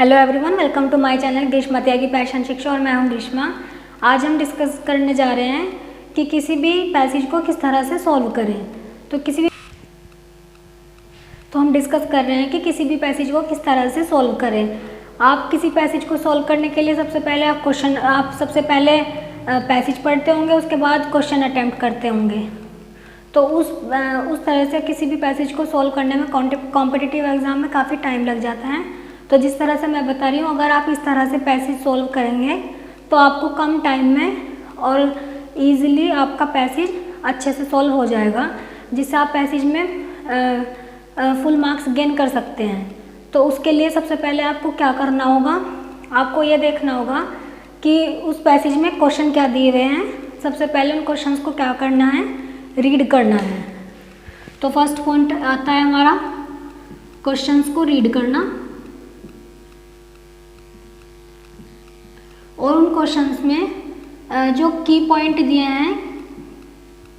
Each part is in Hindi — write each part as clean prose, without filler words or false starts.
Hello everyone, welcome to my channel Grishma Tyagi passion शिक्षा और मैं हूं ग्रीष्मा। आज हम डिस्कस करने जा रहे हैं कि किसी भी पैसेज को किस तरह से सॉल्व करें। तो हम डिस्कस कर रहे हैं कि किसी भी पैसेज को किस तरह से सॉल्व करें। आप किसी पैसेज को सॉल्व करने के लिए सबसे पहले पैसेज पढ़ते होंगे, उसके बाद क्वेश्चन अटैम्प्ट करते होंगे। तो उस तरह से किसी भी पैसेज को सॉल्व करने में कॉम्पिटिटिव एग्जाम में काफ़ी टाइम लग जाता है। तो जिस तरह से मैं बता रही हूँ, अगर आप इस तरह से पैसेज सॉल्व करेंगे तो आपको कम टाइम में और इजीली आपका पैसेज अच्छे से सॉल्व हो जाएगा, जिससे आप पैसेज में फुल मार्क्स गेन कर सकते हैं। तो उसके लिए सबसे पहले आपको क्या करना होगा, आपको ये देखना होगा कि उस पैसेज में क्वेश्चन क्या दिए हुए हैं। सबसे पहले उन क्वेश्चंस को क्या करना है, रीड करना है। तो फर्स्ट पॉइंट आता है हमारा क्वेश्चंस को रीड करना, और उन क्वेश्चंस में जो की पॉइंट दिए हैं,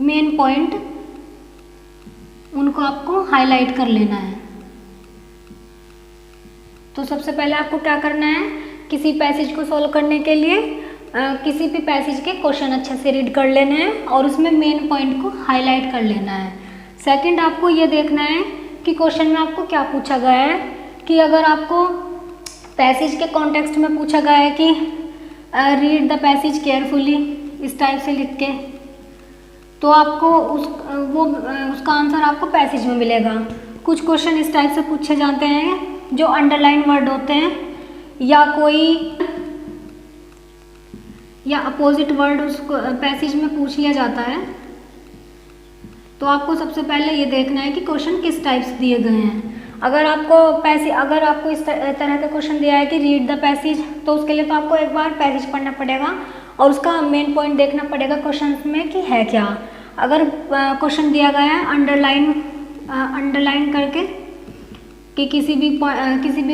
मेन पॉइंट, उनको आपको हाईलाइट कर लेना है। तो सबसे पहले आपको क्या करना है, किसी पैसेज को सॉल्व करने के लिए किसी भी पैसेज के क्वेश्चन अच्छे से रीड कर लेने हैं और उसमें मेन पॉइंट को हाईलाइट कर लेना है। सेकंड, आपको ये देखना है कि क्वेश्चन में आपको क्या पूछा गया है। कि अगर आपको पैसेज के कॉन्टेक्स्ट में पूछा गया है कि रीड द पैसेज केयरफुली, इस टाइप से लिख के, तो आपको उसका आंसर आपको पैसेज में मिलेगा। कुछ क्वेश्चन इस टाइप से पूछे जाते हैं जो अंडरलाइन वर्ड होते हैं, या अपोजिट वर्ड उसको पैसेज में पूछ लिया जाता है। तो आपको सबसे पहले ये देखना है कि क्वेश्चन किस टाइप से दिए गए हैं। अगर आपको इस तरह का क्वेश्चन दिया है कि रीड द पैसेज, तो उसके लिए तो आपको एक बार पैसेज पढ़ना पड़ेगा और उसका मेन पॉइंट देखना पड़ेगा क्वेश्चन में कि है क्या। अगर क्वेश्चन दिया गया है अंडरलाइन करके कि किसी भी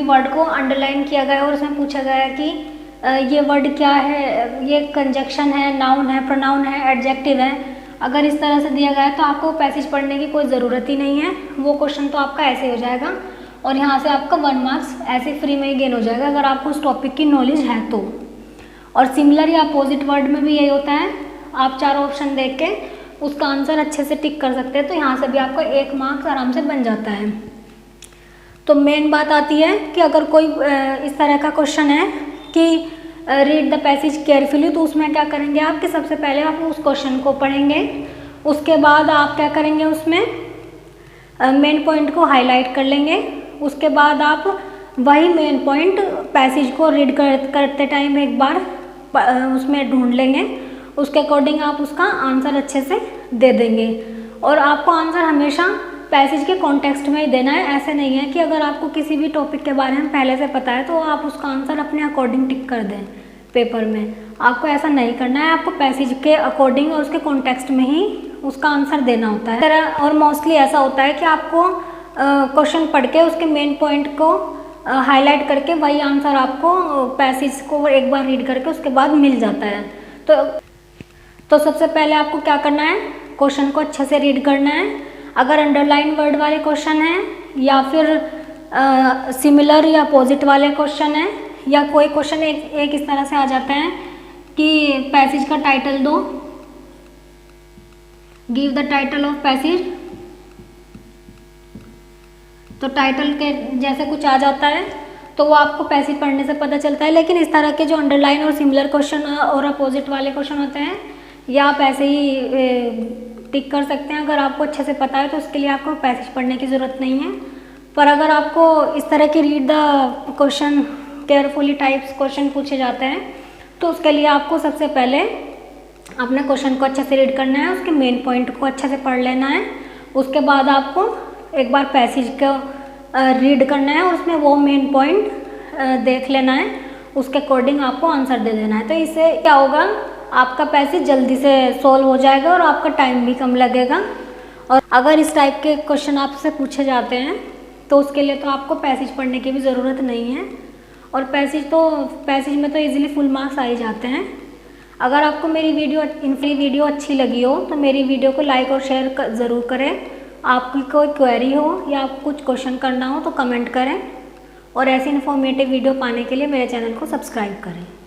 वर्ड को अंडरलाइन किया गया है और उसमें पूछा गया है कि ये वर्ड क्या है, ये कंजक्शन है, नाउन है, प्रोनाउन है, एडजेक्टिव है। अगर इस तरह से दिया गया है तो आपको पैसेज पढ़ने की कोई ज़रूरत ही नहीं है। वो क्वेश्चन तो आपका ऐसे हो जाएगा और यहाँ से आपका 1 मार्क्स ऐसे फ्री में ही गेन हो जाएगा, अगर आपको उस टॉपिक की नॉलेज है तो। और सिमिलर या अपोजिट वर्ड में भी यही होता है। आप 4 ऑप्शन देख के उसका आंसर अच्छे से टिक कर सकते हैं, तो यहाँ से भी आपका 1 मार्क्स आराम से बन जाता है। तो मेन बात आती है कि अगर कोई इस तरह का क्वेश्चन है कि रीड द पैसेज केयरफुली, तो उसमें क्या करेंगे आप कि सबसे पहले आप उस क्वेश्चन को पढ़ेंगे, उसके बाद आप क्या करेंगे, उसमें मेन पॉइंट को हाईलाइट कर लेंगे। उसके बाद आप वही मेन पॉइंट पैसेज को रीड करते टाइम एक बार उसमें ढूंढ लेंगे, उसके अकॉर्डिंग आप उसका आंसर अच्छे से दे देंगे। और आपको आंसर हमेशा पैसेज के कॉन्टेक्स्ट में ही देना है। ऐसे नहीं है कि अगर आपको किसी भी टॉपिक के बारे में पहले से पता है तो आप उसका आंसर अपने अकॉर्डिंग टिक कर दें पेपर में। आपको ऐसा नहीं करना है, आपको पैसेज के अकॉर्डिंग और उसके कॉन्टेक्स्ट में ही उसका आंसर देना होता है। और मोस्टली ऐसा होता है कि आपको क्वेश्चन पढ़ के उसके मेन पॉइंट को हाईलाइट करके वही आंसर आपको पैसेज को एक बार रीड करके उसके बाद मिल जाता है। तो सबसे पहले आपको क्या करना है, क्वेश्चन को अच्छे से रीड करना है। अगर अंडरलाइन वर्ड वाले क्वेश्चन हैं या फिर सिमिलर या अपोजिट वाले क्वेश्चन हैं, या कोई क्वेश्चन एक इस तरह से आ जाता है कि पैसेज का टाइटल दो, give the title of passage, तो टाइटल के जैसे कुछ आ जाता है तो वो आपको पैसेज पढ़ने से पता चलता है। लेकिन इस तरह के जो अंडरलाइन और सिमिलर क्वेश्चन और अपोजिट वाले क्वेश्चन होते हैं, या आप ऐसे ही टिक कर सकते हैं। अगर आपको अच्छे से पता है तो उसके लिए आपको पैसेज पढ़ने की ज़रूरत नहीं है। पर अगर आपको इस तरह की read the question carefully types question पूछे जाते हैं, तो उसके लिए आपको सबसे पहले अपने क्वेश्चन को अच्छे से रीड करना है, उसके मेन पॉइंट को अच्छे से पढ़ लेना है। उसके बाद आपको एक बार पैसेज को रीड करना है और उसमें वो मेन पॉइंट देख लेना है, उसके अकॉर्डिंग आपको आंसर दे देना है। तो इससे क्या होगा, आपका पैसेज जल्दी से सॉल्व हो जाएगा और आपका टाइम भी कम लगेगा। और अगर इस टाइप के क्वेश्चन आपसे पूछे जाते हैं तो उसके लिए तो आपको पैसेज पढ़ने की भी ज़रूरत नहीं है, और पैसेज में तो इजीली फुल मार्क्स आ ही जाते हैं। अगर आपको मेरी वीडियो अच्छी लगी हो तो मेरी वीडियो को लाइक और शेयर ज़रूर करें। आपकी कोई क्वेरी हो या आपको कुछ क्वेश्चन करना हो तो कमेंट करें। और ऐसी इन्फॉर्मेटिव वीडियो पाने के लिए मेरे चैनल को सब्सक्राइब करें।